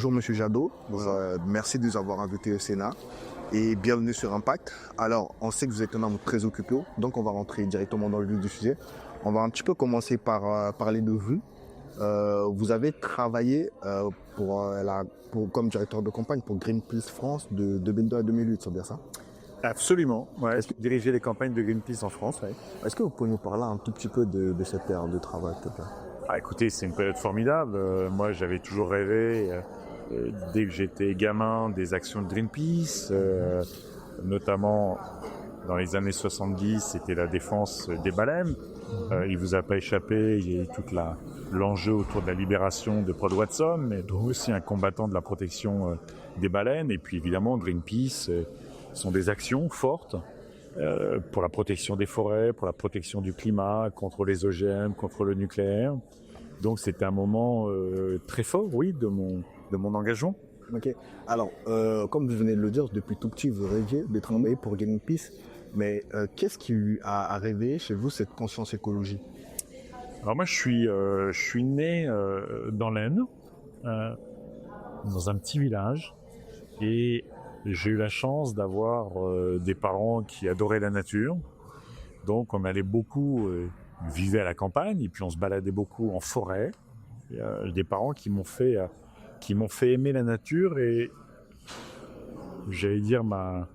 Bonjour Monsieur Jadot, merci de nous avoir invités au Sénat et bienvenue sur Impact. Alors, on sait que vous êtes un homme très occupé, donc on va rentrer directement dans le vif du sujet. On va un petit peu commencer par parler de vous. Vous avez travaillé comme directeur de campagne pour Greenpeace France de 2002 à 2008, c'est bien ça? Absolument, ouais. Diriger les campagnes de Greenpeace en France, ouais. Est-ce que vous pouvez nous parler un tout petit peu de cette période de travail, s'il te plaît? Écoutez, c'est une période formidable. Moi, j'avais toujours rêvé, dès que j'étais gamin, des actions de Greenpeace, notamment dans les années 70, c'était la défense des baleines. Il vous a pas échappé, il y a eu l'enjeu autour de la libération de Paul Watson, mais aussi un combattant de la protection des baleines. Et puis évidemment, Greenpeace sont des actions fortes pour la protection des forêts, pour la protection du climat, contre les OGM, contre le nucléaire. Donc c'était un moment très fort, oui, de mon engagement. Ok. Alors, comme vous venez de le dire, depuis tout petit, vous rêviez de travailler pour Greenpeace. Mais qu'est-ce qui a réveillé chez vous cette conscience écologie? Alors moi, je suis né dans l'Aisne, dans un petit village, et j'ai eu la chance d'avoir des parents qui adoraient la nature. Donc on allait beaucoup, vivait à la campagne, et puis on se baladait beaucoup en forêt. Et, des parents qui m'ont fait aimer la nature, et j'allais dire ma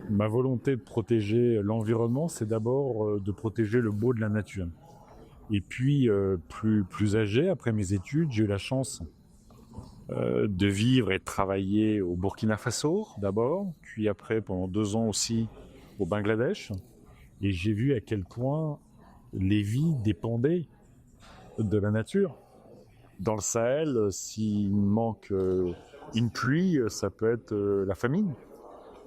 volonté de protéger l'environnement, c'est d'abord de protéger le beau de la nature. Et puis plus âgé, après mes études, j'ai eu la chance de vivre et de travailler au Burkina Faso d'abord, puis après pendant 2 ans aussi au Bangladesh. Et j'ai vu à quel point les vies dépendaient de la nature. Dans le Sahel, s'il manque une pluie, ça peut être la famine.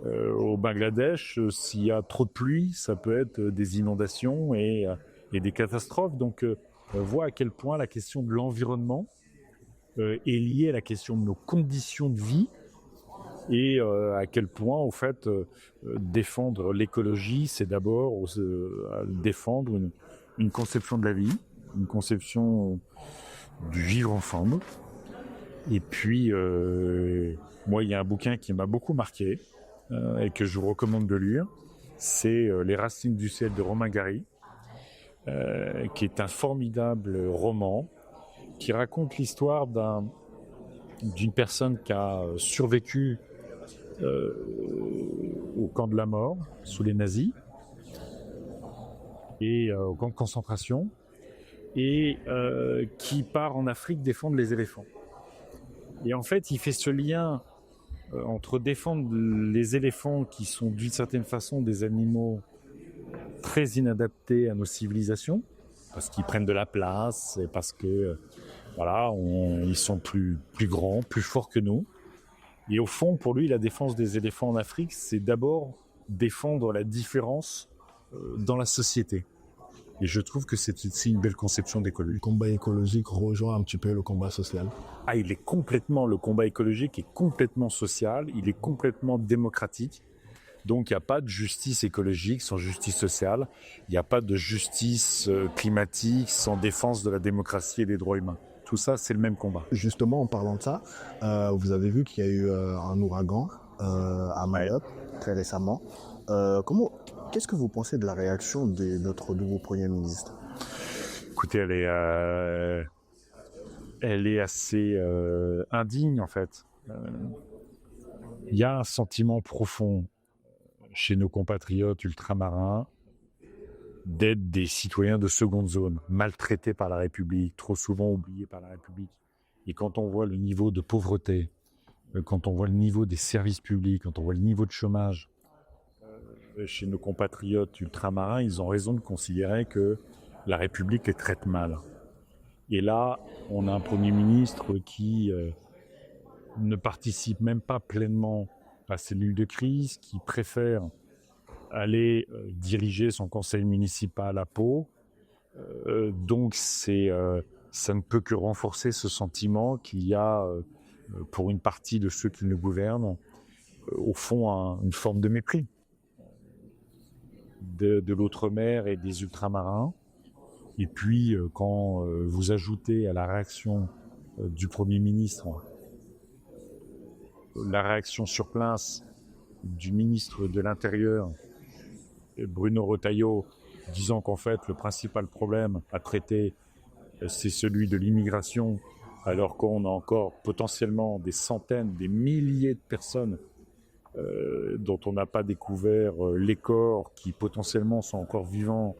Au Bangladesh, s'il y a trop de pluie, ça peut être des inondations et des catastrophes. Donc on voit à quel point la question de l'environnement est liée à la question de nos conditions de vie, et à quel point, au fait, défendre l'écologie, c'est d'abord défendre une conception de la vie, une conception du vivre ensemble. Et puis, moi, il y a un bouquin qui m'a beaucoup marqué et que je vous recommande de lire, c'est Les Racines du ciel de Romain Gary, qui est un formidable roman qui raconte l'histoire d'une personne qui a survécu au camp de la mort sous les nazis et au camp de concentration, et qui part en Afrique défendre les éléphants. Et en fait, il fait ce lien entre défendre les éléphants, qui sont d'une certaine façon des animaux très inadaptés à nos civilisations, parce qu'ils prennent de la place et parce que ils sont plus grands, plus forts que nous. Et au fond, pour lui, la défense des éléphants en Afrique, c'est d'abord défendre la différence dans la société. Et je trouve que c'est aussi une belle conception d'écologie. Le combat écologique rejoint un petit peu le combat social. Le combat écologique est complètement social, il est complètement démocratique. Donc il n'y a pas de justice écologique sans justice sociale, il n'y a pas de justice climatique sans défense de la démocratie et des droits humains. Tout ça, c'est le même combat. Justement, en parlant de ça, vous avez vu qu'il y a eu un ouragan à Mayotte très récemment. Qu'est-ce que vous pensez de la réaction de notre nouveau Premier ministre? Écoutez, elle est assez indigne, en fait. Il y a un sentiment profond chez nos compatriotes ultramarins d'être des citoyens de seconde zone, maltraités par la République, trop souvent oubliés par la République. Et quand on voit le niveau de pauvreté, quand on voit le niveau des services publics, quand on voit le niveau de chômage chez nos compatriotes ultramarins, ils ont raison de considérer que la République les traite mal. Et là, on a un Premier ministre qui ne participe même pas pleinement à ces cellules de crise, qui préfère aller diriger son conseil municipal à Pau. Donc ça ne peut que renforcer ce sentiment qu'il y a pour une partie de ceux qui nous gouvernent, au fond, une forme de mépris de l'outre-mer et des ultramarins. Et puis, quand vous ajoutez à la réaction du Premier ministre la réaction sur place du ministre de l'Intérieur, Bruno Retailleau, disant qu'en fait le principal problème à traiter c'est celui de l'immigration, alors qu'on a encore potentiellement des centaines, des milliers de personnes dont on n'a pas découvert les corps, qui potentiellement sont encore vivants.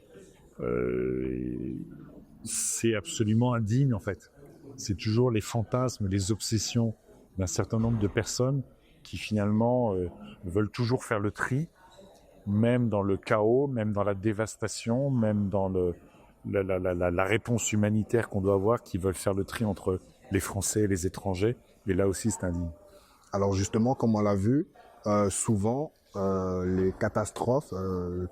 C'est absolument indigne en fait. C'est toujours les fantasmes, les obsessions d'un certain nombre de personnes qui finalement veulent toujours faire le tri, même dans le chaos, même dans la dévastation, même dans la réponse humanitaire qu'on doit avoir, qui veulent faire le tri entre les Français et les étrangers. Et là aussi, c'est indigne. Alors justement, comme on l'a vu, souvent, les catastrophes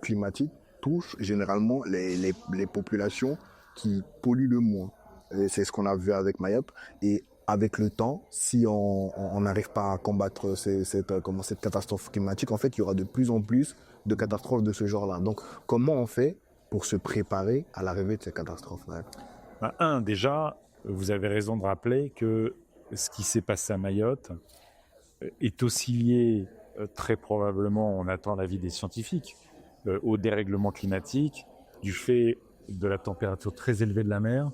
climatiques touchent généralement les populations qui polluent le moins. Et c'est ce qu'on a vu avec Mayotte. Et avec le temps, si on n'arrive pas à combattre cette catastrophe climatique, en fait, il y aura de plus en plus de catastrophes de ce genre-là. Donc, comment on fait pour se préparer à l'arrivée de ces catastrophes-là? Déjà, vous avez raison de rappeler que ce qui s'est passé à Mayotte est aussi lié, très probablement, on attend l'avis des scientifiques, au dérèglement climatique, du fait de la température très élevée de la mer,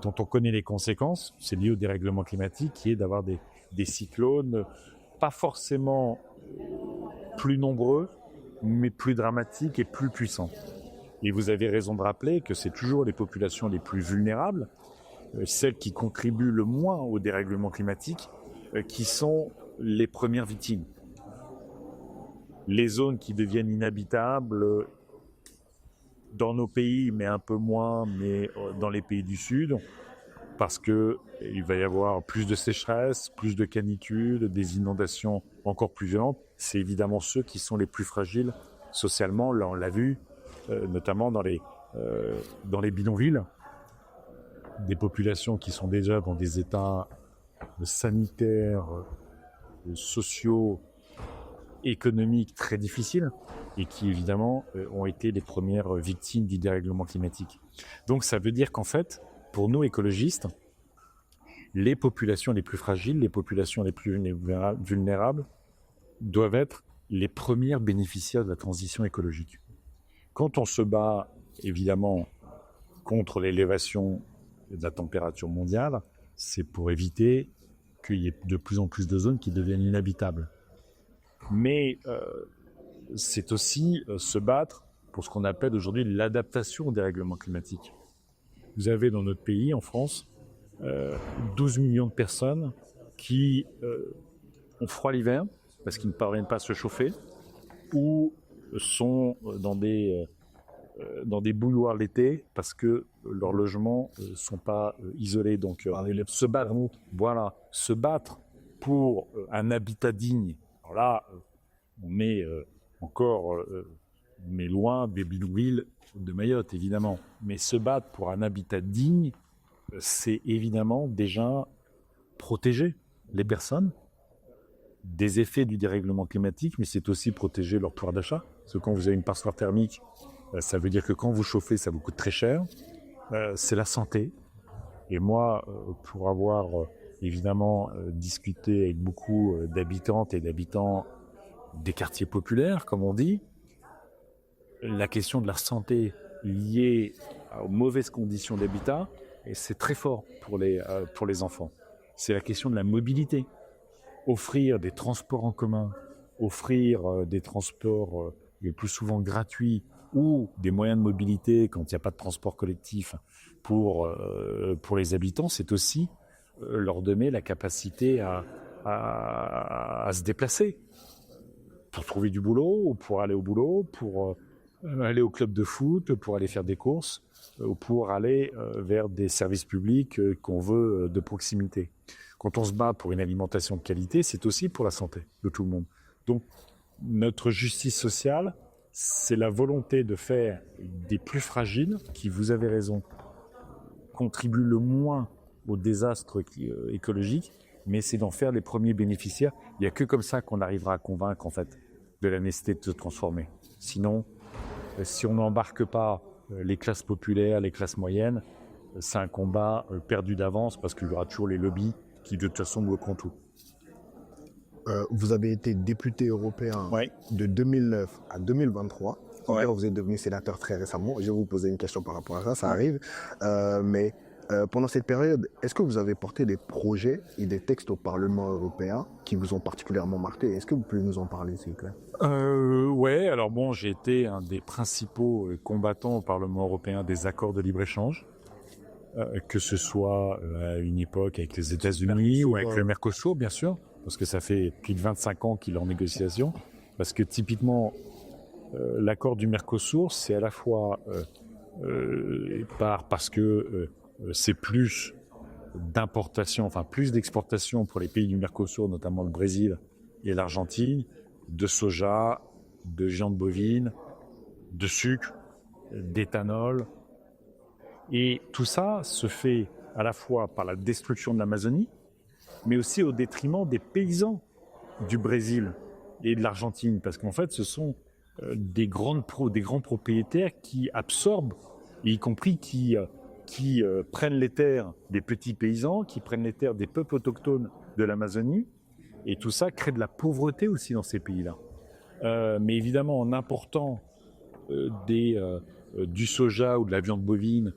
dont on connaît les conséquences. C'est lié au dérèglement climatique, qui est d'avoir des cyclones, pas forcément plus nombreux, mais plus dramatiques et plus puissants. Et vous avez raison de rappeler que c'est toujours les populations les plus vulnérables, celles qui contribuent le moins au dérèglement climatique, qui sont les premières victimes. Les zones qui deviennent inhabitables dans nos pays, mais un peu moins, mais dans les pays du Sud, parce qu'il va y avoir plus de sécheresse, plus de canicule, des inondations encore plus violentes. C'est évidemment ceux qui sont les plus fragiles socialement. Là, on l'a vu, notamment dans les bidonvilles, des populations qui sont déjà dans des états sanitaires, sociaux, économiques très difficiles, et qui évidemment ont été les premières victimes du dérèglement climatique. Donc ça veut dire qu'en fait, pour nous écologistes, les populations les plus fragiles, les populations les plus vulnérables doivent être les premières bénéficiaires de la transition écologique. Quand on se bat évidemment contre l'élévation de la température mondiale, c'est pour éviter qu'il y ait de plus en plus de zones qui deviennent inhabitables. Mais c'est aussi se battre pour ce qu'on appelle aujourd'hui l'adaptation au dérèglement climatique. Vous avez dans notre pays, en France, 12 millions de personnes qui ont froid l'hiver parce qu'ils ne parviennent pas à se chauffer, ou sont dans des bouilloires l'été parce que leurs logements ne sont pas isolés. Donc se battre pour un habitat digne. Alors là, on est encore mais loin des bidonvilles de Mayotte, évidemment. Mais se battre pour un habitat digne, c'est évidemment déjà protéger les personnes des effets du dérèglement climatique, mais c'est aussi protéger leur pouvoir d'achat. Parce que quand vous avez une passoire thermique, ça veut dire que quand vous chauffez, ça vous coûte très cher. C'est la santé. Et moi, pour avoir évidemment discuté avec beaucoup d'habitantes et d'habitants des quartiers populaires, comme on dit, la question de la santé liée aux mauvaises conditions d'habitat, et c'est très fort pour les enfants. C'est la question de la mobilité. Offrir des transports en commun, offrir des transports le plus souvent gratuits, ou des moyens de mobilité quand il n'y a pas de transport collectif pour les habitants, c'est aussi leur donner la capacité à se déplacer pour trouver du boulot, ou pour aller au boulot, pour aller au club de foot, pour aller faire des courses, ou pour aller vers des services publics qu'on veut de proximité. Quand on se bat pour une alimentation de qualité, c'est aussi pour la santé de tout le monde. Donc, notre justice sociale, c'est la volonté de faire des plus fragiles, qui, vous avez raison, contribuent le moins au désastre écologique, mais c'est d'en faire les premiers bénéficiaires. Il n'y a que comme ça qu'on arrivera à convaincre, en fait, de la nécessité de se transformer. Sinon, si on n'embarque pas les classes populaires, les classes moyennes, c'est un combat perdu d'avance, parce qu'il y aura toujours les lobbies qui de toute façon bloqueront tout. Vous avez été député européen Ouais. de 2009 à 2023. Ouais. D'ailleurs, vous êtes devenu sénateur très récemment. Je vais vous poser une question par rapport à ça, ça Ouais. arrive. Mais pendant cette période, est-ce que vous avez porté des projets et des textes au Parlement européen qui vous ont particulièrement marqué? Est-ce que vous pouvez nous en parler, s'il vous plaît? Ouais, alors bon, j'ai été un des principaux combattants au Parlement européen des accords de libre-échange, que ce soit à une époque avec les États-Unis ou avec le Mercosur, bien sûr, parce que ça fait plus de 25 ans qu'il est en négociation. Parce que typiquement, l'accord du Mercosur, c'est à la fois parce que c'est plus d'importation, enfin plus d'exportation pour les pays du Mercosur, notamment le Brésil et l'Argentine, de soja, de viande bovine, de sucre, d'éthanol. Et tout ça se fait à la fois par la destruction de l'Amazonie, mais aussi au détriment des paysans du Brésil et de l'Argentine, parce qu'en fait, ce sont des grands propriétaires qui absorbent, y compris qui prennent les terres des petits paysans, qui prennent les terres des peuples autochtones de l'Amazonie, et tout ça crée de la pauvreté aussi dans ces pays-là. Mais évidemment, en important du soja ou de la viande bovine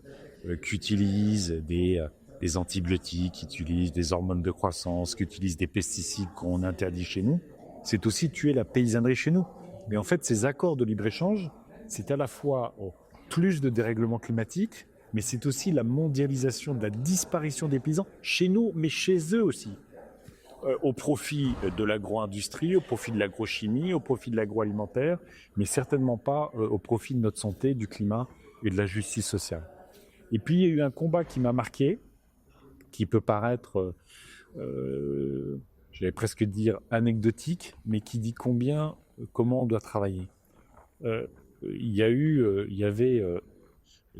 qui utilisent des antibiotiques, qui utilisent des hormones de croissance, qui utilisent des pesticides qu'on interdit chez nous, c'est aussi tuer la paysannerie chez nous. Mais en fait, ces accords de libre-échange, c'est à la fois plus de dérèglement climatique, mais c'est aussi la mondialisation de la disparition des paysans chez nous, mais chez eux aussi. Au profit de l'agro-industrie, au profit de l'agrochimie, au profit de l'agroalimentaire, mais certainement pas au profit de notre santé, du climat et de la justice sociale. Et puis il y a eu un combat qui m'a marqué, qui peut paraître, j'allais presque dire anecdotique, mais qui dit comment on doit travailler. Il y avait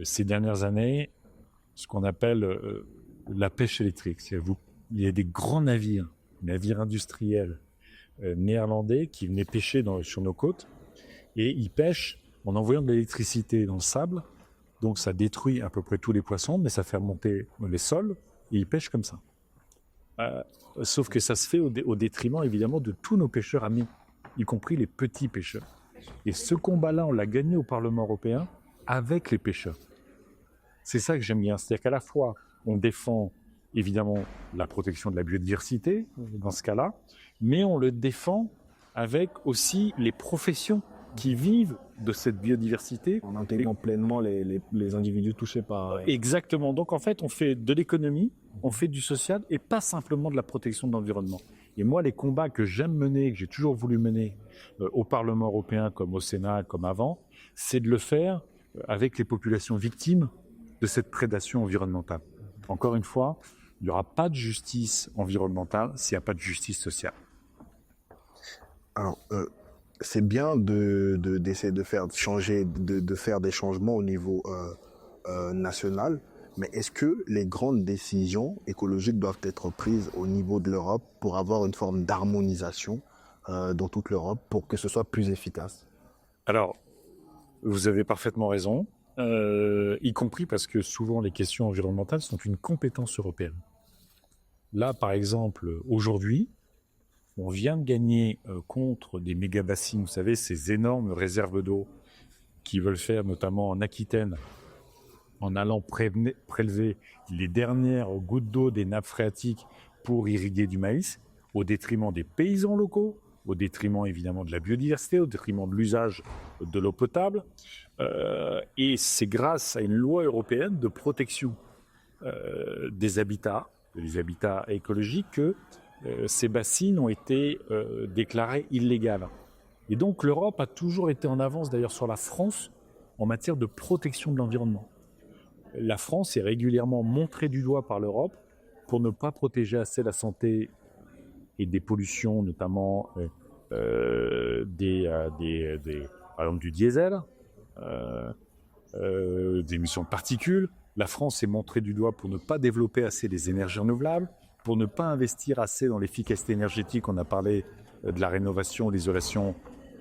ces dernières années ce qu'on appelle la pêche électrique. Il y a des grands navires industriels néerlandais qui venaient pêcher sur nos côtes, et ils pêchent en envoyant de l'électricité dans le sable. Donc ça détruit à peu près tous les poissons, mais ça fait remonter les sols, et ils pêchent comme ça. Sauf que ça se fait au détriment évidemment de tous nos pêcheurs amis, y compris les petits pêcheurs. Et ce combat-là, on l'a gagné au Parlement européen avec les pêcheurs. C'est ça que j'aime bien, c'est-à-dire qu'à la fois on défend évidemment la protection de la biodiversité dans ce cas-là, mais on le défend avec aussi les professions qui vivent de cette biodiversité. En intégrant pleinement les individus touchés par... Exactement. Donc en fait, on fait de l'économie, on fait du social et pas simplement de la protection de l'environnement. Et moi, les combats que j'aime mener, que j'ai toujours voulu mener au Parlement européen comme au Sénat, comme avant, c'est de le faire avec les populations victimes de cette prédation environnementale. Encore une fois, il n'y aura pas de justice environnementale s'il n'y a pas de justice sociale. Alors, c'est bien d'essayer de faire changer, de faire des changements au niveau national, mais est-ce que les grandes décisions écologiques doivent être prises au niveau de l'Europe pour avoir une forme d'harmonisation dans toute l'Europe pour que ce soit plus efficace? Alors, vous avez parfaitement raison, y compris parce que souvent les questions environnementales sont une compétence européenne. Là, par exemple, aujourd'hui, on vient de gagner contre des méga-bassines, vous savez, ces énormes réserves d'eau qui veulent faire notamment en Aquitaine, en allant prélever les dernières gouttes d'eau des nappes phréatiques pour irriguer du maïs, au détriment des paysans locaux, au détriment évidemment de la biodiversité, au détriment de l'usage de l'eau potable. Et c'est grâce à une loi européenne de protection des habitats écologiques que ces bassines ont été déclarées illégales. Et donc l'Europe a toujours été en avance d'ailleurs sur la France en matière de protection de l'environnement. La France est régulièrement montrée du doigt par l'Europe pour ne pas protéger assez la santé et des pollutions, notamment par exemple du diesel, des émissions de particules. La France est montrée du doigt pour ne pas développer assez les énergies renouvelables, pour ne pas investir assez dans l'efficacité énergétique. On a parlé de la rénovation, l'isolation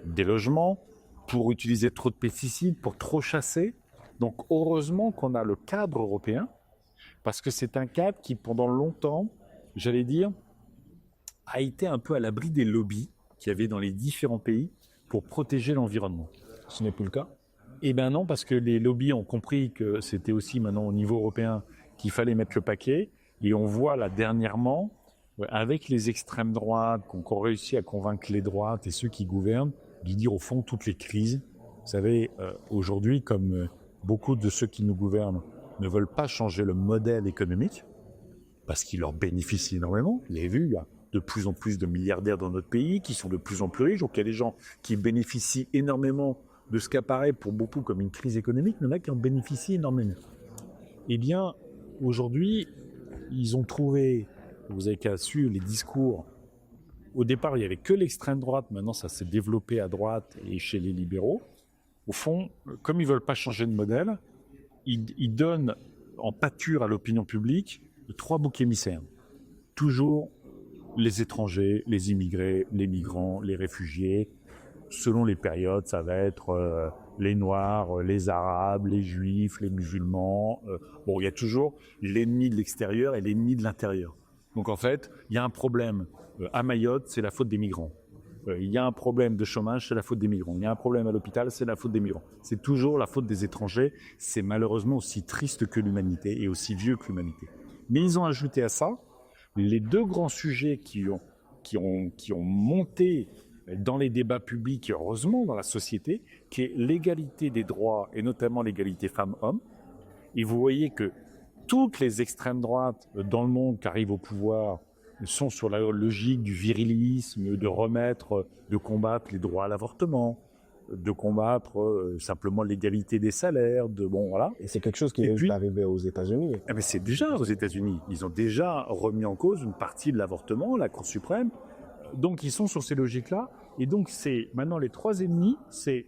des logements, pour utiliser trop de pesticides, pour trop chasser. Donc heureusement qu'on a le cadre européen, parce que c'est un cadre qui pendant longtemps, j'allais dire, a été un peu à l'abri des lobbies qu'il y avait dans les différents pays pour protéger l'environnement. Ce n'est plus le cas. Eh bien non, parce que les lobbies ont compris que c'était aussi maintenant au niveau européen qu'il fallait mettre le paquet. Et on voit là dernièrement, avec les extrêmes droites, qu'on réussit à convaincre les droites et ceux qui gouvernent, de dire au fond toutes les crises. Vous savez, aujourd'hui, comme beaucoup de ceux qui nous gouvernent ne veulent pas changer le modèle économique, parce qu'il leur bénéficie énormément. Vous avez vu, il y a de plus en plus de milliardaires dans notre pays qui sont de plus en plus riches. Donc il y a des gens qui bénéficient énormément de ce qu'apparaît pour beaucoup comme une crise économique, mais il y en a qui en bénéficient énormément. Eh bien, aujourd'hui, ils ont trouvé, vous avez qu'à suivre les discours, au départ il n'y avait que l'extrême droite, maintenant ça s'est développé à droite et chez les libéraux. Au fond, comme ils ne veulent pas changer de modèle, ils donnent en pâture à l'opinion publique 3 boucs émissaires. Toujours les étrangers, les immigrés, les migrants, les réfugiés. Selon les périodes, ça va être les Noirs, les Arabes, les Juifs, les musulmans. Bon, il y a toujours l'ennemi de l'extérieur et l'ennemi de l'intérieur. Donc en fait, il y a un problème à Mayotte, c'est la faute des migrants. Il y a un problème de chômage, c'est la faute des migrants. Il y a un problème à l'hôpital, c'est la faute des migrants. C'est toujours la faute des étrangers. C'est malheureusement aussi triste que l'humanité et aussi vieux que l'humanité. Mais ils ont ajouté à ça les 2 grands sujets qui ont monté dans les débats publics et heureusement dans la société, qui est l'égalité des droits et notamment l'égalité femmes-hommes. Et vous voyez que toutes les extrêmes droites dans le monde qui arrivent au pouvoir sont sur la logique du virilisme, de combattre les droits à l'avortement, de combattre simplement l'égalité des salaires, voilà. Et c'est quelque chose qui est arrivé aux États-Unis. Eh bien, c'est déjà aux États-Unis. Ils ont déjà remis en cause une partie de l'avortement, la Cour suprême. Donc, ils sont sur ces logiques-là. Et donc, c'est maintenant les 3 ennemis, c'est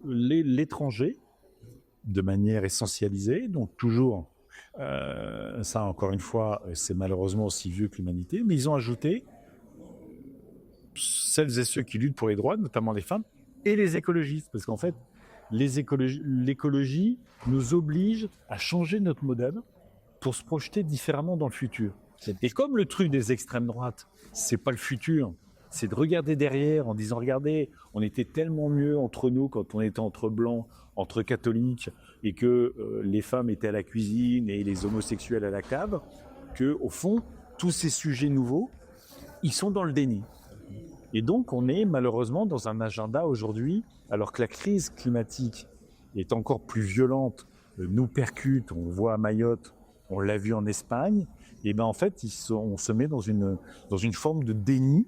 l'étranger, de manière essentialisée. Donc, toujours, ça encore une fois, c'est malheureusement aussi vieux que l'humanité. Mais ils ont ajouté celles et ceux qui luttent pour les droits, notamment les femmes, et les écologistes. Parce qu'en fait, l'écologie nous oblige à changer notre modèle pour se projeter différemment dans le futur. Et comme le truc des extrêmes droites, c'est pas le futur, c'est de regarder derrière en disant, regardez, on était tellement mieux entre nous quand on était entre blancs, entre catholiques, et que les femmes étaient à la cuisine et les homosexuels à la cave, que au fond, tous ces sujets nouveaux, ils sont dans le déni. Et donc, on est malheureusement dans un agenda aujourd'hui, alors que la crise climatique est encore plus violente, nous percute, on le voit à Mayotte, on l'a vu en Espagne, et bien en fait, on se met dans une forme de déni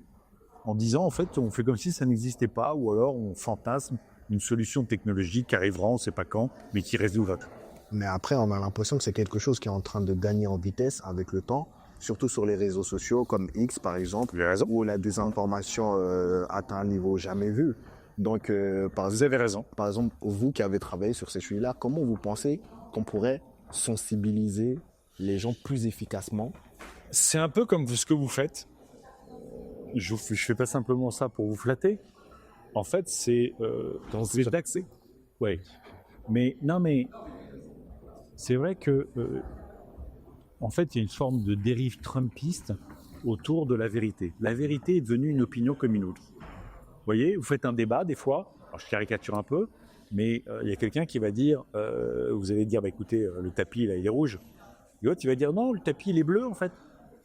en disant, en fait, on fait comme si ça n'existait pas, ou alors on fantasme une solution technologique qui arrivera, on ne sait pas quand, mais qui résoudra tout. Mais après, on a l'impression que c'est quelque chose qui est en train de gagner en vitesse avec le temps, surtout sur les réseaux sociaux comme X par exemple, où la désinformation atteint un niveau jamais vu. Donc, vous avez raison. Par exemple, vous qui avez travaillé sur ces sujets-là, comment vous pensez qu'on pourrait sensibiliser les gens plus efficacement? C'est un peu comme ce que vous faites. Je fais pas simplement ça pour vous flatter. En fait, c'est d'accès. Ouais. Mais c'est vrai que en fait, il y a une forme de dérive trumpiste autour de la vérité. La vérité est devenue une opinion comme une autre. Vous voyez, vous faites un débat des fois, alors je caricature un peu, mais il y a quelqu'un qui va dire, vous allez dire, écoutez, le tapis là il est rouge. Et l'autre il va dire, non, le tapis il est bleu en fait.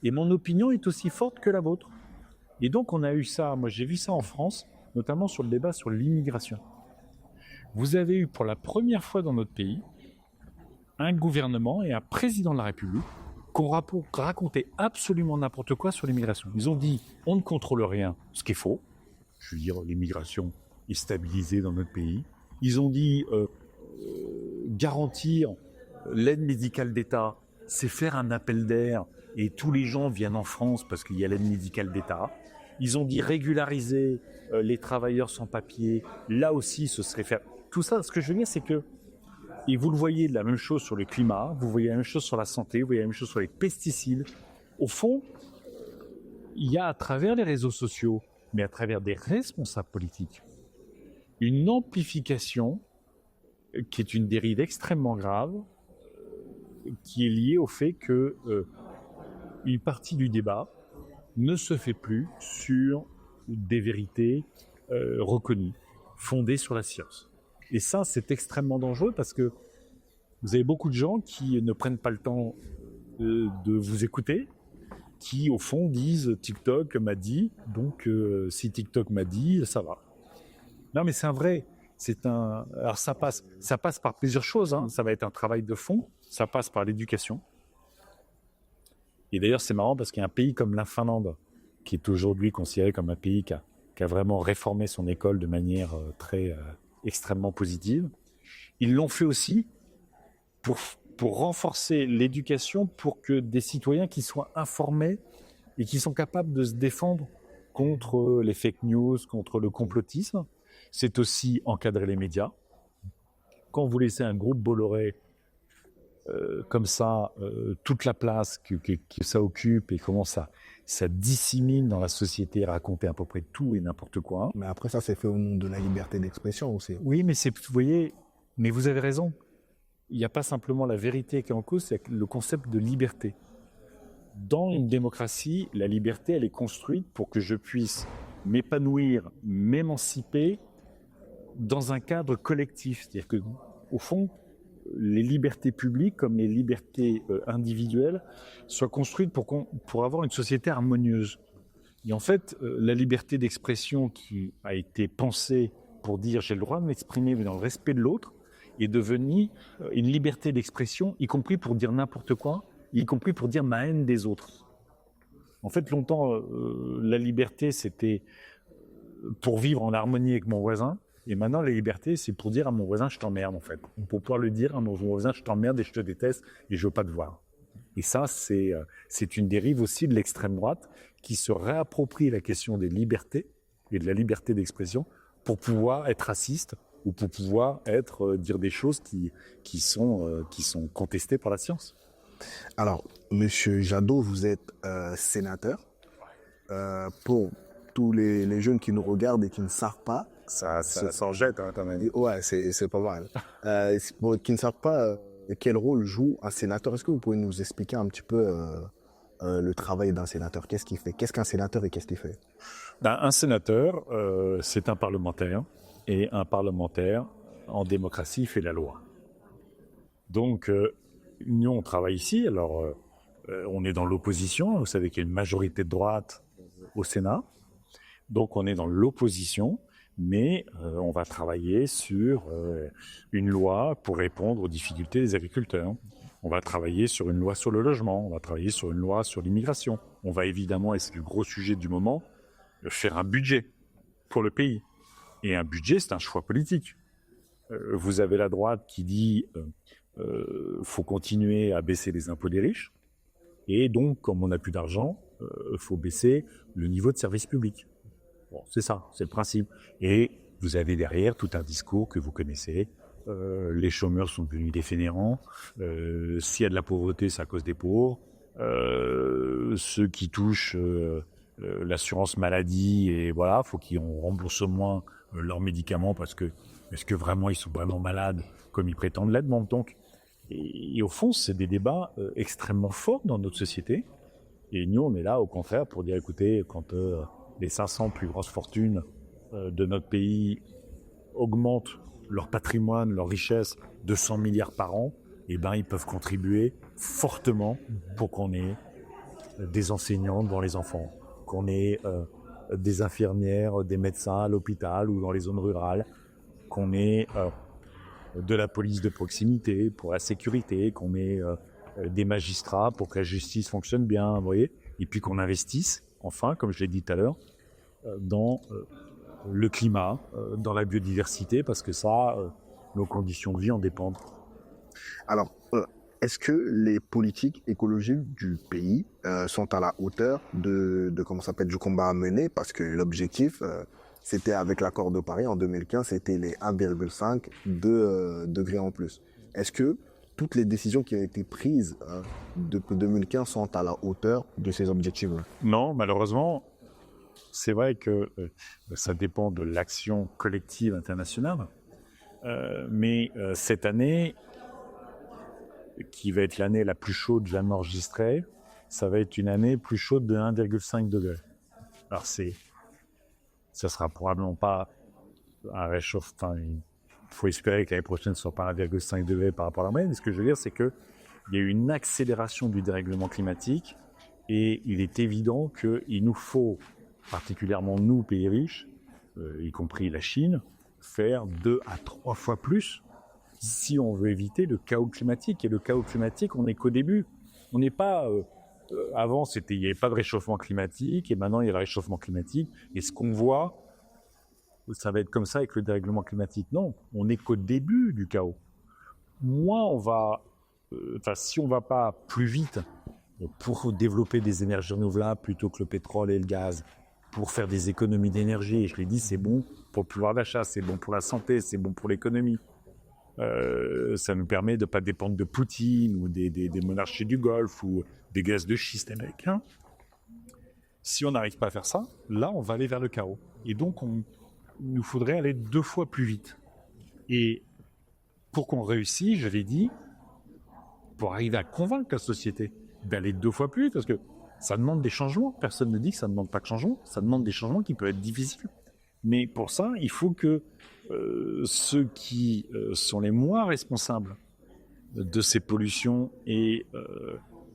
Et mon opinion est aussi forte que la vôtre. Et donc on a eu ça, moi j'ai vu ça en France, notamment sur le débat sur l'immigration. Vous avez eu pour la première fois dans notre pays un gouvernement et un président de la République qui ont raconté absolument n'importe quoi sur l'immigration. Ils ont dit, on ne contrôle rien, ce qui est faux. Je veux dire, l'immigration est stabilisée dans notre pays. Ils ont dit, garantir l'aide médicale d'État, c'est faire un appel d'air et tous les gens viennent en France parce qu'il y a l'aide médicale d'État. Ils ont dit régulariser les travailleurs sans papier. Là aussi, ce serait faire... Tout ça, ce que je veux dire, c'est que... Et vous le voyez, la même chose sur le climat, vous voyez la même chose sur la santé, vous voyez la même chose sur les pesticides. Au fond, il y a à travers les réseaux sociaux, mais à travers des responsables politiques, une amplification qui est une dérive extrêmement grave, qui est liée au fait que une partie du débat ne se fait plus sur des vérités reconnues, fondées sur la science. Et ça, c'est extrêmement dangereux parce que vous avez beaucoup de gens qui ne prennent pas le temps de vous écouter, qui au fond disent TikTok m'a dit, donc si TikTok m'a dit, ça va. Non mais c'est un vrai, alors ça passe par plusieurs choses, hein. Ça va être un travail de fond, ça passe par l'éducation. Et d'ailleurs c'est marrant parce qu'il y a un pays comme la Finlande, qui est aujourd'hui considéré comme un pays qui a vraiment réformé son école de manière extrêmement positive. Ils l'ont fait aussi pour renforcer l'éducation, pour que des citoyens qui soient informés et qui sont capables de se défendre contre les fake news, contre le complotisme. C'est aussi encadrer les médias. Quand vous laissez un groupe Bolloré comme ça, toute la place que ça occupe et comment ça dissémine dans la société, raconter à peu près tout et n'importe quoi. Mais après, ça, c'est fait au nom de la liberté d'expression aussi. Oui, mais vous voyez, mais vous avez raison. Il n'y a pas simplement la vérité qui est en cause, c'est le concept de liberté. Dans une démocratie, la liberté, elle est construite pour que je puisse m'épanouir, m'émanciper dans un cadre collectif. C'est-à-dire que, au fond, les libertés publiques comme les libertés individuelles soient construites pour avoir une société harmonieuse. Et en fait, la liberté d'expression qui a été pensée pour dire j'ai le droit de m'exprimer dans le respect de l'autre est devenue une liberté d'expression, y compris pour dire n'importe quoi, y compris pour dire ma haine des autres. En fait, longtemps, la liberté, c'était pour vivre en harmonie avec mon voisin. Et maintenant, la liberté, c'est pour dire à mon voisin, je t'emmerde, en fait. Pour pouvoir le dire à mon voisin, je t'emmerde et je te déteste et je veux pas te voir. Et ça, c'est une dérive aussi de l'extrême droite qui se réapproprie la question des libertés et de la liberté d'expression pour pouvoir être raciste ou pour pouvoir dire des choses qui sont contestées par la science. Alors, Monsieur Jadot, vous êtes sénateur. Pour tous les jeunes qui nous regardent et qui ne savent pas, Ça s'en jette, hein, quand même. ouais, c'est pas mal. Pour qui ne savent pas quel rôle joue un sénateur, est-ce que vous pouvez nous expliquer un petit peu le travail d'un sénateur? Qu'est-ce qu'il fait? Qu'est-ce qu'un sénateur et qu'est-ce qu'il fait? Un sénateur, c'est un parlementaire, et un parlementaire, en démocratie, fait la loi. Donc, nous, on travaille ici, alors on est dans l'opposition, vous savez qu'il y a une majorité de droite au Sénat, donc on est dans l'opposition, mais on va travailler sur une loi pour répondre aux difficultés des agriculteurs. On va travailler sur une loi sur le logement, on va travailler sur une loi sur l'immigration. On va évidemment, et c'est le gros sujet du moment, faire un budget pour le pays. Et un budget, c'est un choix politique. Vous avez la droite qui dit faut continuer à baisser les impôts des riches, et donc, comme on n'a plus d'argent, faut baisser le niveau de service public. Bon, c'est ça, c'est le principe. Et vous avez derrière tout un discours que vous connaissez. Les chômeurs sont devenus des fainéants. S'il y a de la pauvreté, c'est à cause des pauvres. Ceux qui touchent l'assurance maladie, et voilà, faut qu'ils remboursent moins leurs médicaments parce que est-ce que vraiment ils sont vraiment malades comme ils prétendent l'être. Bon, donc, et au fond, c'est des débats extrêmement forts dans notre société. Et nous, on est là, au contraire, pour dire, écoutez, quand les 500 plus grosses fortunes de notre pays augmentent leur patrimoine, leur richesse de 100 milliards par an, eh ben, ils peuvent contribuer fortement pour qu'on ait des enseignants devant les enfants, qu'on ait des infirmières, des médecins à l'hôpital ou dans les zones rurales, qu'on ait de la police de proximité pour la sécurité, qu'on ait des magistrats pour que la justice fonctionne bien, vous voyez, et puis qu'on investisse, enfin, comme je l'ai dit tout à l'heure, dans le climat, dans la biodiversité, parce que ça, nos conditions de vie en dépendent. Alors, est-ce que les politiques écologiques du pays sont à la hauteur de comment ça s'appelle, du combat à mener? Parce que l'objectif, c'était avec l'accord de Paris en 2015, c'était les 1,5 degrés en plus. Est-ce que toutes les décisions qui ont été prises depuis 2015 sont à la hauteur de ces objectifs-là? Non, malheureusement, c'est vrai que ça dépend de l'action collective internationale. Mais cette année, qui va être l'année la plus chaude jamais enregistrée, ça va être une année plus chaude de 1,5 degré. Alors ça sera probablement pas un réchauffement. Enfin, il faut espérer que l'année prochaine ne soit pas 1,5 degré par rapport à la moyenne. Mais ce que je veux dire, c'est qu'il y a eu une accélération du dérèglement climatique et il est évident qu'il nous faut, particulièrement nous, pays riches, y compris la Chine, faire 2 à 3 fois plus si on veut éviter le chaos climatique. Et le chaos climatique, on n'est qu'au début. On n'est pas... avant, il n'y avait pas de réchauffement climatique, et maintenant, il y a le réchauffement climatique. Et ce qu'on voit, ça va être comme ça avec le dérèglement climatique. Non, on n'est qu'au début du chaos. Moins on va... si on ne va pas plus vite pour développer des énergies renouvelables plutôt que le pétrole et le gaz, pour faire des économies d'énergie, et je l'ai dit, c'est bon pour le pouvoir d'achat, c'est bon pour la santé, c'est bon pour l'économie. Ça nous permet de ne pas dépendre de Poutine ou des monarchies du Golfe ou des gaz de schiste américains. Si on n'arrive pas à faire ça, là, on va aller vers le chaos. Et donc, il nous faudrait aller 2 fois plus vite. Et pour qu'on réussisse, je l'ai dit, pour arriver à convaincre la société d'aller 2 fois plus vite, parce que ça demande des changements. Personne ne dit que ça ne demande pas de changements. Ça demande des changements qui peuvent être difficiles. Mais pour ça, il faut que ceux qui sont les moins responsables de ces pollutions et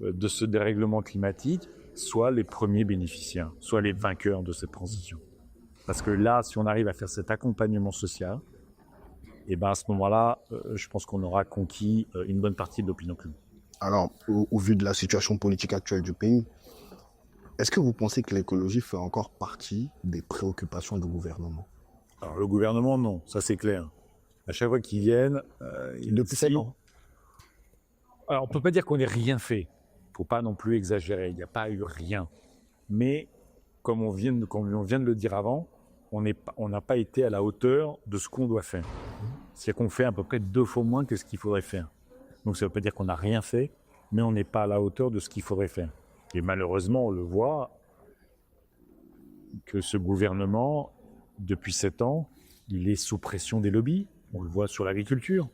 de ce dérèglement climatique soient les premiers bénéficiaires, soient les vainqueurs de cette transition. Parce que là, si on arrive à faire cet accompagnement social, et ben à ce moment-là, je pense qu'on aura conquis une bonne partie de l'opinion publique. Alors, au vu de la situation politique actuelle du pays, est-ce que vous pensez que l'écologie fait encore partie des préoccupations du gouvernement? Alors, le gouvernement, non, ça c'est clair. À chaque fois qu'ils viennent... Depuis 5 ans. Alors, on ne peut pas dire qu'on n'ait rien fait. Il ne faut pas non plus exagérer. Il n'y a pas eu rien. Mais, comme on vient de le dire avant, on n'a pas été à la hauteur de ce qu'on doit faire. C'est-à-dire qu'on fait à peu près 2 fois moins que ce qu'il faudrait faire. Donc, ça ne veut pas dire qu'on n'a rien fait, mais on n'est pas à la hauteur de ce qu'il faudrait faire. Et malheureusement, on le voit, que ce gouvernement, depuis 7 ans, il est sous pression des lobbies. On le voit sur l'agriculture.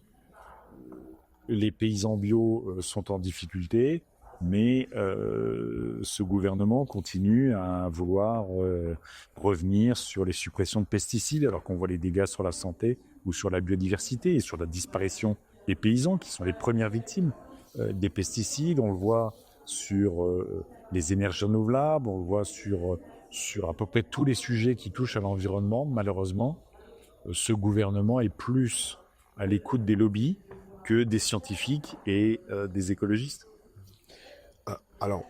Les paysans bio sont en difficulté, mais ce gouvernement continue à vouloir revenir sur les suppressions de pesticides, alors qu'on voit les dégâts sur la santé ou sur la biodiversité et sur la disparition des paysans qui sont les premières victimes des pesticides. On le voit sur les énergies renouvelables, on le voit sur à peu près tous les sujets qui touchent à l'environnement. Malheureusement, ce gouvernement est plus à l'écoute des lobbies que des scientifiques et des écologistes. Alors,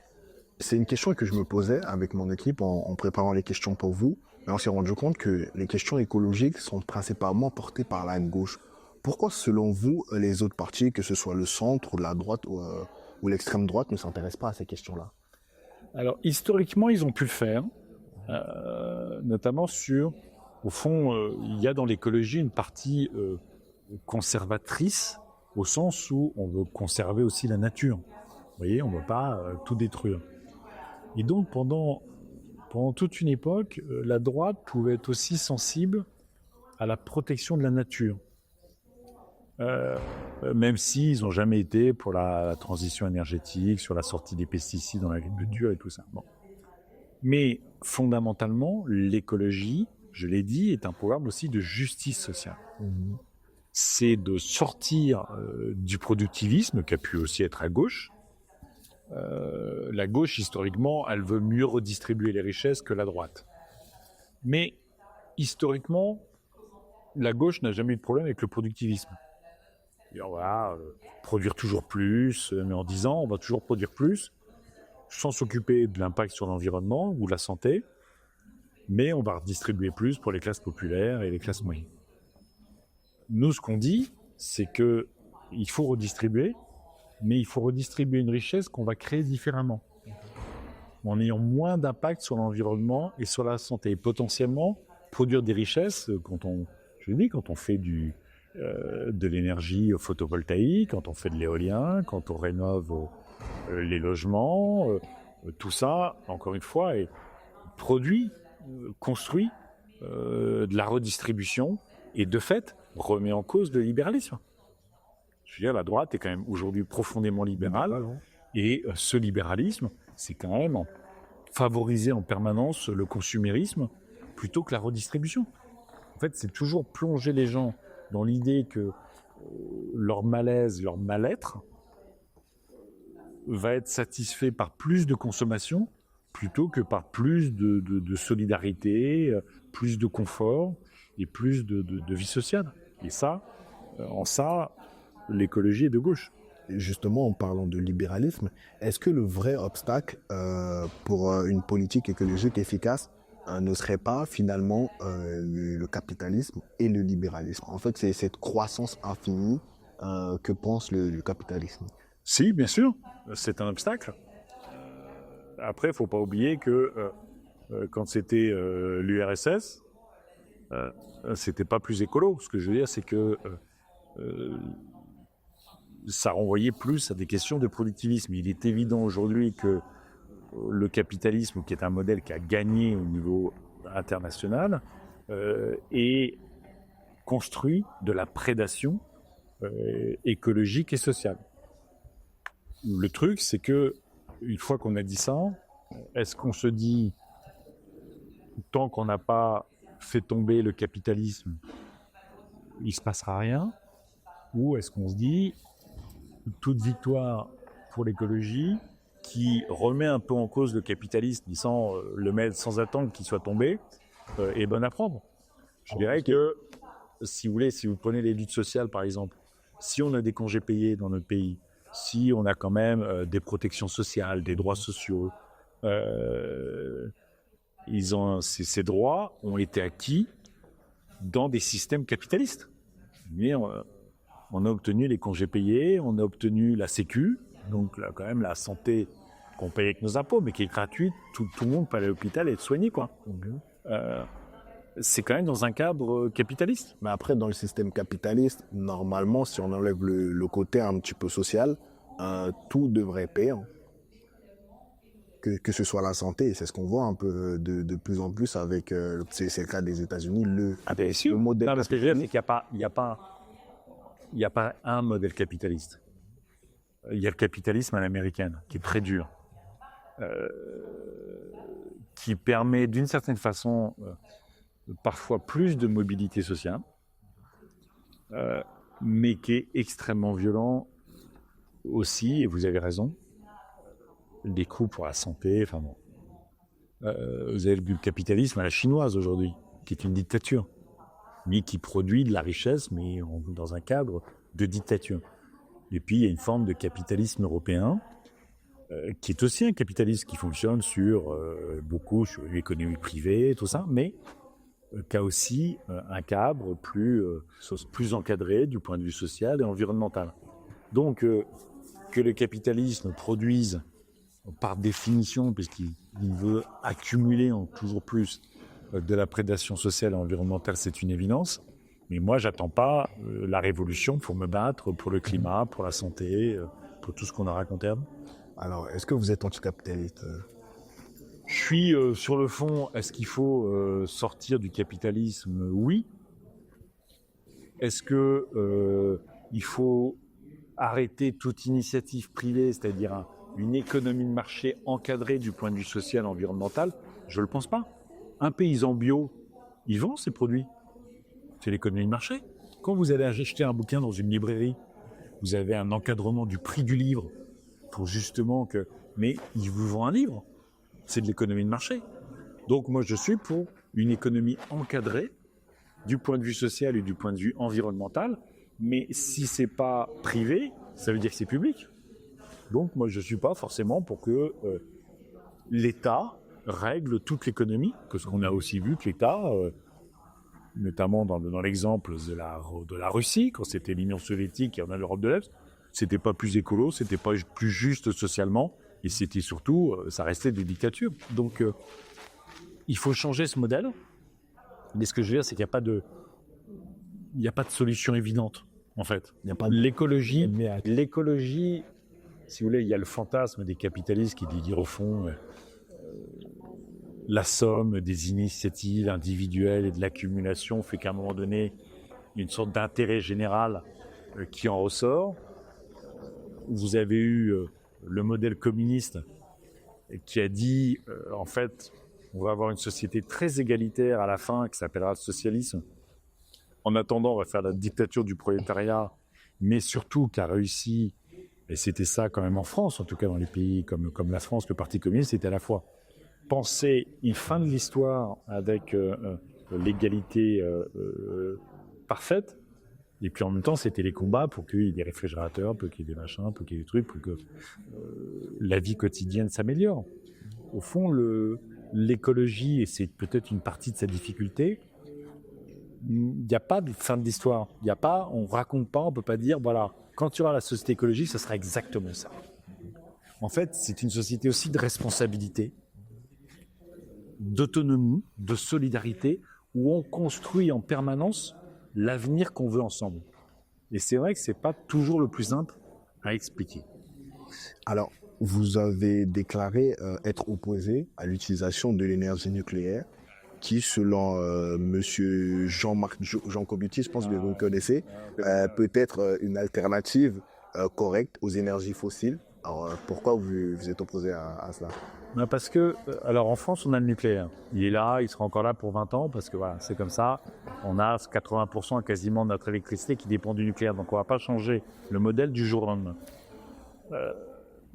c'est une question que je me posais avec mon équipe en préparant les questions pour vous, mais on s'est rendu compte que les questions écologiques sont principalement portées par la haine gauche. Pourquoi, selon vous, les autres partis, que ce soit le centre ou la droite ou l'extrême droite, ne s'intéressent pas à ces questions-là? Alors, historiquement, ils ont pu le faire, notamment sur, au fond, il y a dans l'écologie une partie conservatrice, au sens où on veut conserver aussi la nature. Vous voyez, on ne veut pas tout détruire. Et donc, pendant toute une époque, la droite pouvait être aussi sensible à la protection de la nature. Même s'ils n'ont jamais été pour la transition énergétique, sur la sortie des pesticides dans l'agriculture et tout ça. Bon. Mais fondamentalement, l'écologie, je l'ai dit, est un programme aussi de justice sociale. C'est de sortir du productivisme, qui a pu aussi être à gauche. La gauche, historiquement, elle veut mieux redistribuer les richesses que la droite. Mais historiquement, la gauche n'a jamais eu de problème avec le productivisme. Et on va produire toujours plus, mais en disant on va toujours produire plus, sans s'occuper de l'impact sur l'environnement ou la santé, mais on va redistribuer plus pour les classes populaires et les classes moyennes. Nous, ce qu'on dit, c'est qu'il faut redistribuer, mais il faut redistribuer une richesse qu'on va créer différemment, en ayant moins d'impact sur l'environnement et sur la santé. Et potentiellement, produire des richesses, quand on fait de l'énergie photovoltaïque, quand on fait de l'éolien, quand on rénove les logements, tout ça, encore une fois, est produit, construit de la redistribution et de fait remet en cause le libéralisme. Je veux dire, la droite est quand même aujourd'hui profondément libérale et ce libéralisme c'est quand même favoriser en permanence le consumérisme plutôt que la redistribution. En fait, c'est toujours plonger les gens dans l'idée que leur malaise, leur mal-être va être satisfait par plus de consommation plutôt que par plus de solidarité, plus de confort et plus de vie sociale. Et ça, en ça, l'écologie est de gauche. Justement, en parlant de libéralisme, est-ce que le vrai obstacle pour une politique écologique efficace ne serait pas finalement le capitalisme et le libéralisme? En fait, c'est cette croissance infinie que pense le capitalisme. Si, bien sûr, c'est un obstacle. Après, il ne faut pas oublier que quand c'était l'URSS, c'était pas plus écolo. Ce que je veux dire, c'est que ça renvoyait plus à des questions de productivisme. Il est évident aujourd'hui que le capitalisme, qui est un modèle qui a gagné au niveau international, est construit de la prédation écologique et sociale. Le truc, c'est que une fois qu'on a dit ça, est-ce qu'on se dit, tant qu'on n'a pas fait tomber le capitalisme, il ne se passera rien? Ou est-ce qu'on se dit, toute victoire pour l'écologie, qui remet un peu en cause le capitalisme, sans le mettre sans attendre qu'il soit tombé, est bonne à prendre? Je dirais que, si vous voulez, si vous prenez les luttes sociales par exemple, si on a des congés payés dans notre pays, si on a quand même des protections sociales, des droits sociaux, ces droits ont été acquis dans des systèmes capitalistes. Mais on a obtenu les congés payés, on a obtenu la Sécu, donc là, quand même la santé qu'on paye avec nos impôts, mais qui est gratuite, tout le monde peut aller à l'hôpital et être soigné, quoi. C'est quand même dans un cadre capitaliste. Mais après, dans le système capitaliste, normalement, si on enlève le côté un petit peu social, tout devrait payer. Que ce soit la santé, c'est ce qu'on voit un peu de plus en plus avec, c'est le cas des États-Unis, le modèle. Non, parce que je veux dire, c'est qu'il n'y a pas un modèle capitaliste. Il y a le capitalisme à l'américaine, qui est très dur, qui permet d'une certaine façon parfois plus de mobilité sociale, mais qui est extrêmement violent aussi, et vous avez raison, des coûts pour la santé, enfin bon. Vous avez le capitalisme à la chinoise aujourd'hui, qui est une dictature, mais qui produit de la richesse, mais dans un cadre de dictature. Et puis il y a une forme de capitalisme européen, qui est aussi un capitalisme qui fonctionne beaucoup sur l'économie privée, tout ça, mais qui a aussi un cadre plus encadré du point de vue social et environnemental. Donc que le capitalisme produise par définition, puisqu'il veut accumuler en toujours plus de la prédation sociale et environnementale, c'est une évidence. Mais moi, j'attends pas la révolution pour me battre pour le climat, pour la santé, pour tout ce qu'on a raconté avant. Alors, est-ce que vous êtes anticapitaliste? Je suis sur le fond, est-ce qu'il faut sortir du capitalisme? Oui. Est-ce que il faut arrêter toute initiative privée, c'est-à-dire une économie de marché encadrée du point de vue social et environnemental? Je ne le pense pas. Un paysan bio, il vend ses produits. C'est l'économie de marché. Quand vous allez acheter un bouquin dans une librairie, vous avez un encadrement du prix du livre pour justement que... Mais il vous vend un livre. C'est de l'économie de marché. Donc moi, je suis pour une économie encadrée du point de vue social et du point de vue environnemental. Mais si c'est pas privé, ça veut dire que c'est public. Donc moi, je ne suis pas forcément pour que l'État règle toute l'économie, parce qu'on a aussi vu que l'État, notamment dans l'exemple de la Russie, quand c'était l'Union soviétique et on a l'Europe de l'Est, c'était pas plus écolo, c'était pas plus juste socialement, et c'était surtout, ça restait des dictatures. Donc il faut changer ce modèle. Mais ce que je veux dire, c'est qu'il n'y a pas de solution évidente, en fait. Il n'y a pas l'écologie, si vous voulez, il y a le fantasme des capitalistes qui dit dire au fond la somme des initiatives individuelles et de l'accumulation fait qu'à un moment donné, il y a une sorte d'intérêt général qui en ressort. Vous avez eu le modèle communiste qui a dit, en fait, on va avoir une société très égalitaire à la fin, qui s'appellera le socialisme. En attendant, on va faire la dictature du prolétariat, mais surtout qui a réussi, et c'était ça quand même en France, en tout cas dans les pays comme la France, le Parti communiste, c'était à la fois penser une fin de l'histoire avec l'égalité parfaite, et puis en même temps, c'était les combats pour qu'il y ait des réfrigérateurs, pour qu'il y ait des machins, pour qu'il y ait des trucs, pour que la vie quotidienne s'améliore. Au fond, l'écologie, et c'est peut-être une partie de sa difficulté, il n'y a pas de fin de l'histoire. Il n'y a pas, on ne raconte pas, on ne peut pas dire, voilà, quand tu auras la société écologique, ce sera exactement ça. En fait, c'est une société aussi de responsabilité, d'autonomie, de solidarité, où on construit en permanence l'avenir qu'on veut ensemble. Et c'est vrai que ce n'est pas toujours le plus simple à expliquer. Alors, vous avez déclaré être opposé à l'utilisation de l'énergie nucléaire, qui, selon Monsieur Jean-Marc Jancovici, je pense que vous le connaissez, peut être une alternative correcte aux énergies fossiles. Alors, pourquoi vous êtes opposé à cela? Parce que, alors en France, on a le nucléaire. Il est là, il sera encore là pour 20 ans, parce que voilà, c'est comme ça. On a 80% quasiment de notre électricité qui dépend du nucléaire, donc on ne va pas changer le modèle du jour au lendemain.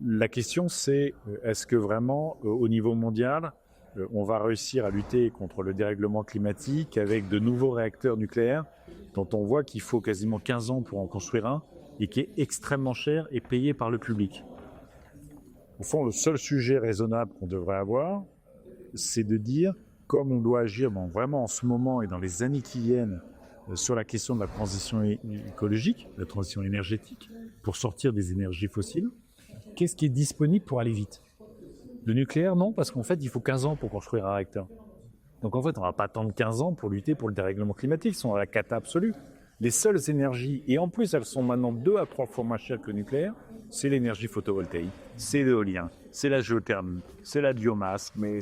La question, c'est est-ce que vraiment, au niveau mondial, on va réussir à lutter contre le dérèglement climatique avec de nouveaux réacteurs nucléaires dont on voit qu'il faut quasiment 15 ans pour en construire un et qui est extrêmement cher et payé par le public. Au fond, le seul sujet raisonnable qu'on devrait avoir, c'est de dire, comme on doit agir vraiment en ce moment et dans les années qui viennent sur la question de la transition écologique, la transition énergétique, pour sortir des énergies fossiles, qu'est-ce qui est disponible pour aller vite? Le nucléaire, non, parce qu'en fait, il faut 15 ans pour construire un réacteur. Donc en fait, on ne va pas attendre 15 ans pour lutter pour le dérèglement climatique, c'est la cata absolue. Les seules énergies, et en plus elles sont maintenant 2 à 3 fois moins chères que le nucléaire, c'est l'énergie photovoltaïque, c'est l'éolien, c'est la géothermie, c'est la biomasse, Mais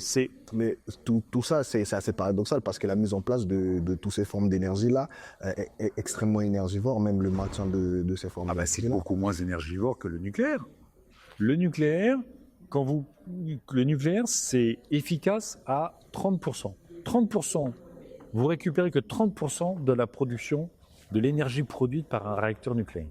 tout ça, c'est assez paradoxal parce que la mise en place de toutes ces formes d'énergie-là est extrêmement énergivore, même le maintien de ces formes c'est d'énergie-là. beaucoup moins énergivore que le nucléaire. Le nucléaire, le nucléaire, c'est efficace à 30%. 30%, vous récupérez que 30% de la production de l'énergie produite par un réacteur nucléaire.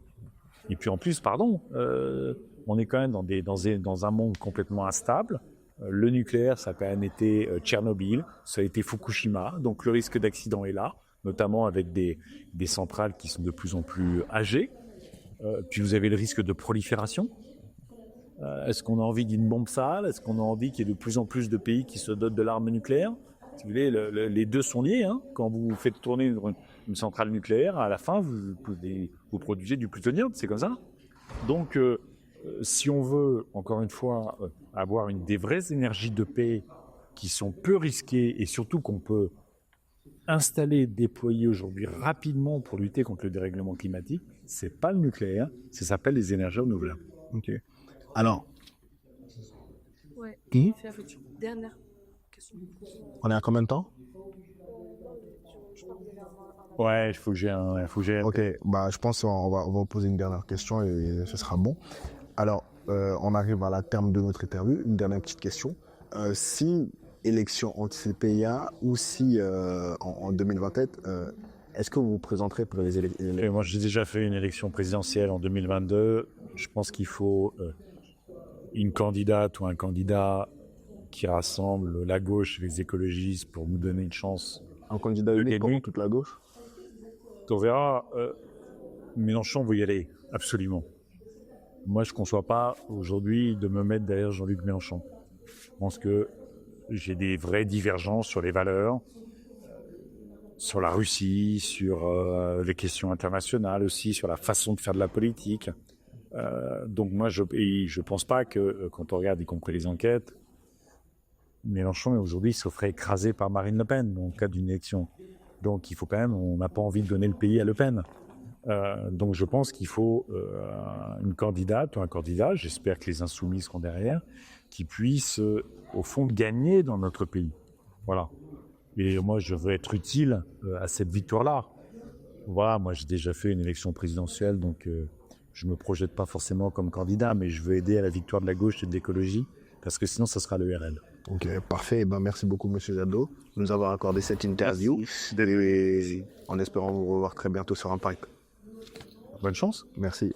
Et puis en plus, on est quand même dans un monde complètement instable. Le nucléaire, ça a quand même été Tchernobyl, ça a été Fukushima, donc le risque d'accident est là, notamment avec des centrales qui sont de plus en plus âgées. Puis vous avez le risque de prolifération. Est-ce qu'on a envie d'une bombe sale? Est-ce qu'on a envie qu'il y ait de plus en plus de pays qui se dotent de l'arme nucléaire? Si vous voulez, les deux sont liés. Hein. Quand vous faites tourner une centrale nucléaire, à la fin, vous produisez du plutonium, c'est comme ça. Donc, si on veut, encore une fois, avoir des vraies énergies de paix qui sont peu risquées et surtout qu'on peut installer, déployer aujourd'hui rapidement pour lutter contre le dérèglement climatique, c'est pas le nucléaire, ça s'appelle les énergies renouvelables. Ok. Alors, Ouais, Qui fais la photo. Dernière question. on est à combien de temps? Ouais, il faut que j'ai un... Ok, je pense qu'on va vous poser une dernière question et ce sera bon. Alors, on arrive à la terme de notre interview. Une dernière petite question. Si élection anticipée il y a, ou si en 2027, est-ce que vous vous présenterez pour les élections? Et moi, j'ai déjà fait une élection présidentielle en 2022. Je pense qu'il faut une candidate ou un candidat qui rassemble la gauche et les écologistes pour nous donner une chance. Un candidat unique pour toute la gauche? On verra. Mélenchon veut y aller, absolument. Moi, je ne conçois pas aujourd'hui de me mettre derrière Jean-Luc Mélenchon. Je pense que j'ai des vraies divergences sur les valeurs, sur la Russie, sur les questions internationales aussi, sur la façon de faire de la politique. Donc moi, je ne pense pas que, quand on regarde y compris les enquêtes, Mélenchon aujourd'hui se ferait écraser par Marine Le Pen dans le cadre d'une élection. Donc il faut quand même, on n'a pas envie de donner le pays à Le Pen. Donc je pense qu'il faut une candidate ou un candidat, j'espère que les insoumis seront derrière, qui puissent au fond gagner dans notre pays. Voilà. Et moi je veux être utile à cette victoire-là. Voilà, moi j'ai déjà fait une élection présidentielle, donc je ne me projette pas forcément comme candidat, mais je veux aider à la victoire de la gauche et de l'écologie parce que sinon, ça sera le RL. Ok, parfait. Merci beaucoup, Monsieur Jadot, de nous avoir accordé cette interview. En espérant vous revoir très bientôt sur Impact. Bonne chance. Merci.